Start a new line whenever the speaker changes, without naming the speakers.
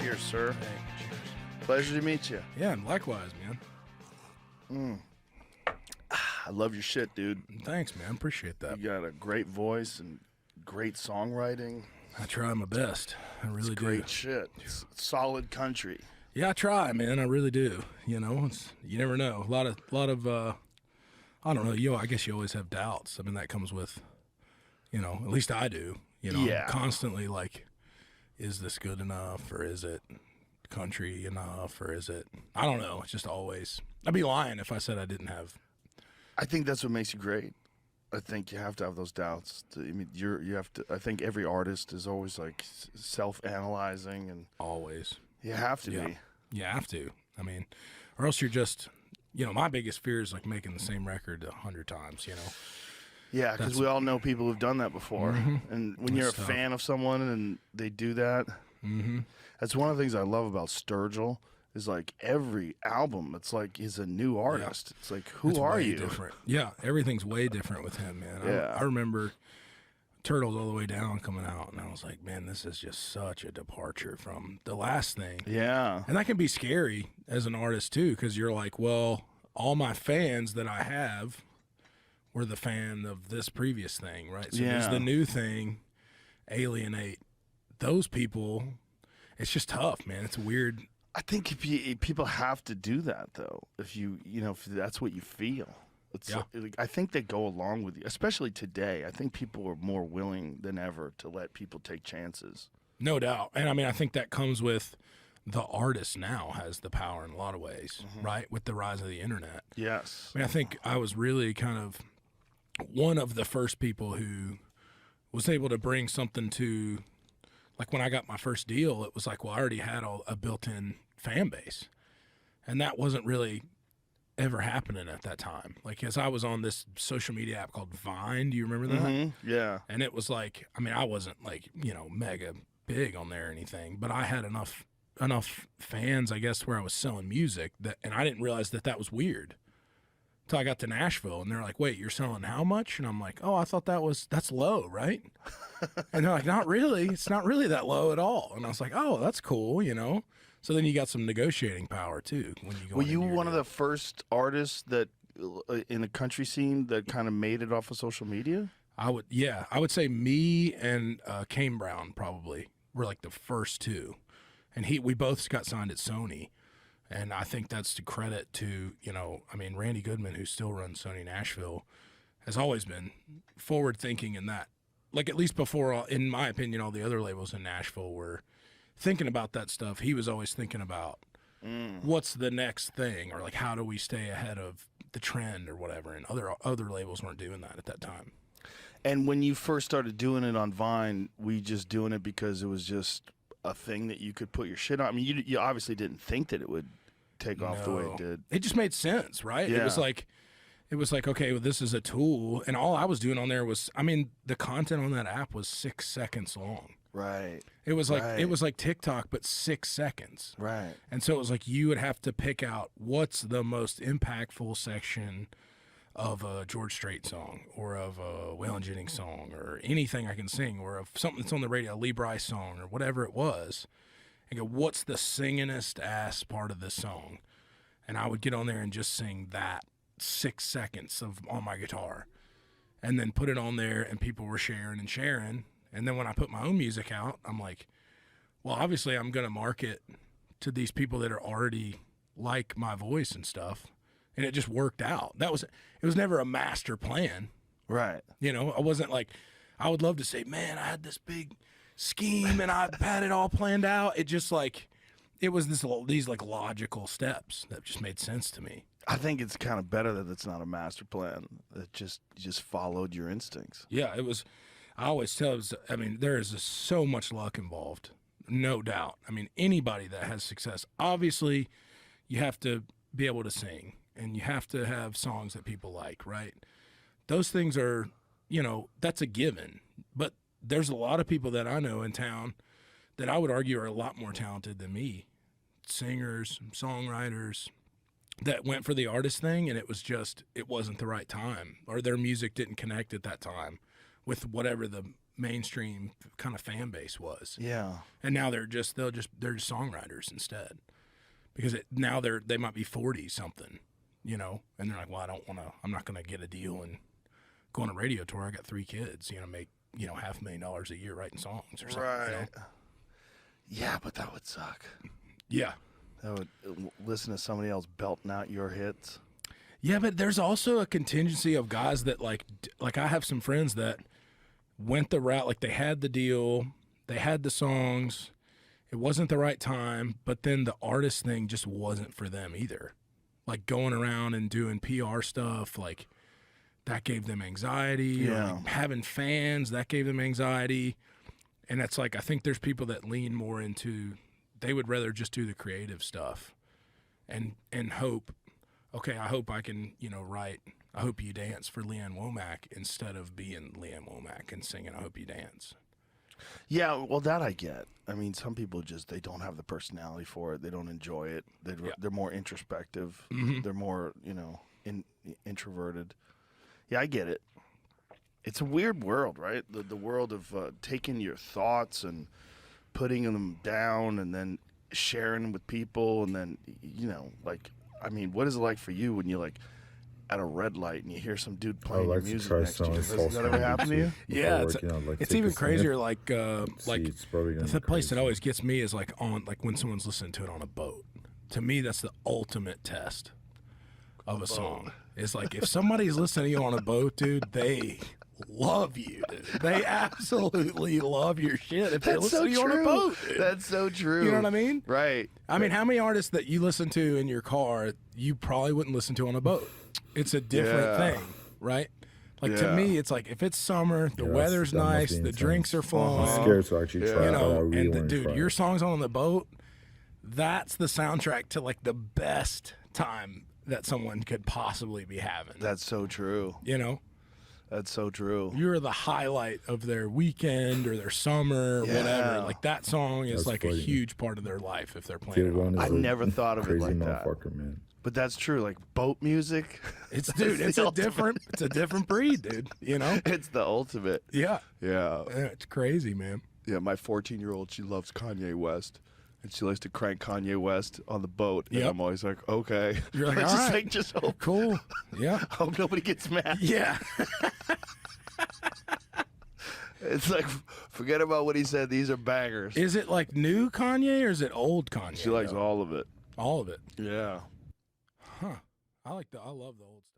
Cheers, sir.
Hey, cheers.
Pleasure to meet you.
Yeah, and likewise, man.
I love your shit, dude.
Thanks, man. Appreciate that.
You got a great voice and great songwriting.
I try my best. I really do.
Great shit. It's solid country.
Yeah, I try, man. I really do. You know, you never know. A lot of. I don't know. I guess you always have doubts. I mean, that comes with, at least I do.
Yeah.
I'm constantly like, is this good enough, or is it country enough, or is it? I don't know. It's just always. I'd be lying if I said I didn't have.
I think that's what makes you great. I think you have to have those doubts. You have to. I think every artist is always like self-analyzing, and
Always.
you have to be.
You have to. I mean, or else you're just. My biggest fear is like making the same record 100 times.
Yeah, because we all know people who've done that before.
Mm-hmm.
And when you're a
tough.
fan of someone and they do that, that's one of the things I love about Sturgill. Is like every album, it's like he's a new artist. It's like, who
It's
are
way
you?
Different. Yeah, everything's way different with him, man.
Yeah.
I remember Turtles All the Way Down coming out, and I was like, man, this is just such a departure from the last thing.
Yeah.
And that can be scary as an artist, too, because you're like, well, all my fans that I have were the fan of this previous thing, right? So does
Yeah.
the new thing alienate those people? It's just tough, man. It's weird.
I think if people have to do that though. If if that's what you feel, it's
Yeah.
like, I think they go along with you, especially today. I think people are more willing than ever to let people take chances.
No doubt. And I mean, I think that comes with the artist now has the power in a lot of ways, right? With the rise of the internet.
Yes.
I mean, I think I was really kind of one of the first people who was able to bring something to, like when I got my first deal, it was like, well, I already had a built-in fan base. And that wasn't really ever happening at that time. Like, as I was on this social media app called Vine, do you remember that?
Yeah.
And it was like, I mean, I wasn't like, mega big on there or anything, but I had enough fans, I guess, where I was selling music and I didn't realize that was weird until I got to Nashville, and they're like, wait, you're selling how much? And I'm like, oh, I thought that's low, right? And they're like, not really. It's not really that low at all. And I was like, oh, that's cool, So then you got some negotiating power too when you go.
Were you one of the first artists that in the country scene that kind of made it off of social media?
I would say me and Kane Brown probably were like the first two, and we both got signed at Sony, and I think that's to credit to Randy Goodman, who still runs Sony Nashville, has always been forward thinking in that, like at least before, in my opinion, all the other labels in Nashville were thinking about that stuff. He was always thinking about what's the next thing, or like how do we stay ahead of the trend or whatever, and other labels weren't doing that at that time.
And when you first started doing it on Vine, were you just doing it because it was just a thing that you could put your shit on? I mean, you obviously didn't think that it would take off the way it did.
It just made sense, right?
Yeah.
It was like, okay, well, this is a tool, and all I was doing on there was, I mean, the content on that app was 6 seconds long.
Right.
It was like TikTok, but 6 seconds.
Right.
And so it was like you would have to pick out what's the most impactful section of a George Strait song, or of a Waylon Jennings song, or anything I can sing, or of something that's on the radio, a Lee Brice song, or whatever it was, and go, what's the singingest ass part of this song? And I would get on there and just sing that 6 seconds on my guitar, and then put it on there, and people were sharing and sharing. And then when I put my own music out, I'm like, well, obviously I'm going to market to these people that are already like my voice and stuff. And it just worked out. It was never a master plan.
Right.
I wasn't like, I would love to say, man, I had this big scheme and I had it all planned out. It just like, it was these like logical steps that just made sense to me.
I think it's kind of better that it's not a master plan. That you just followed your instincts.
Yeah, it was. I always tell, there is so much luck involved, no doubt. I mean, anybody that has success, obviously, you have to be able to sing, and you have to have songs that people like, right? Those things are, that's a given. But there's a lot of people that I know in town that I would argue are a lot more talented than me. Singers, songwriters, that went for the artist thing, and it wasn't the right time, or their music didn't connect at that time with whatever the mainstream kind of fan base was.
Yeah.
And now they're just songwriters instead, because now they might be 40 something, you know, and they're like, well, I'm not gonna get a deal and go on a radio tour. I got 3 kids, you know, make $500,000 a year writing songs or something.
Right.
You know?
Yeah, but that would suck.
Yeah.
That would listen to somebody else belting out your hits.
Yeah, but there's also a contingency of guys that like I have some friends that went the route, like they had the deal, they had the songs, it wasn't the right time, but then the artist thing just wasn't for them either. Like going around and doing PR stuff, like that gave them anxiety.
Yeah.
Or like having fans, that gave them anxiety. And that's like, I think there's people that lean more into, they would rather just do the creative stuff and hope, okay, I hope I can, write I Hope You Dance for Leanne Womack instead of being Leanne Womack and singing I Hope You Dance.
Yeah, well, that I get. I mean, some people they don't have the personality for it. They don't enjoy it. They're more introspective.
Mm-hmm.
They're more, introverted. Yeah, I get it. It's a weird world, right? The world of taking your thoughts and putting them down and then sharing them with people. And then, what is it like for you when you're like at a red light and you hear some dude playing your music next to you? Does that ever happen to you?
Yeah, it's even crazier. The place that always gets me is like when someone's listening to it on a boat. To me, that's the ultimate test of a song. It's like if somebody's listening to you on a boat, dude, they love you. Dude. They absolutely love your shit if they listen to you on a boat. Dude.
That's so true.
You know what I mean?
Right.
I mean, how many artists that you listen to in your car you probably wouldn't listen to on a boat? It's a different thing, right? Like to me, it's like if it's summer, the weather's nice, the drinks are flowing.
I'm scared to actually try.
Your song's on the boat. That's the soundtrack to like the best time that someone could possibly be having.
That's so true. That's so true.
You're the highlight of their weekend or their summer or whatever. Like that song is like a huge part of their life if they're playing it.
I never thought of it like that.
Man.
But that's true. Like boat music.
It's a different breed, dude.
It's the ultimate.
Yeah.
Yeah.
It's crazy, man.
Yeah, my 14-year-old, she loves Kanye West. And she likes to crank Kanye West on the boat. And I'm always like, okay.
You're like,
just
all right.
like, just hope.
Cool. Yeah.
Hope nobody gets mad.
Yeah.
It's like, forget about what he said. These are bangers.
Is it like new Kanye or is it old Kanye?
She likes all of it.
All of it.
Yeah.
Huh. I love the old stuff.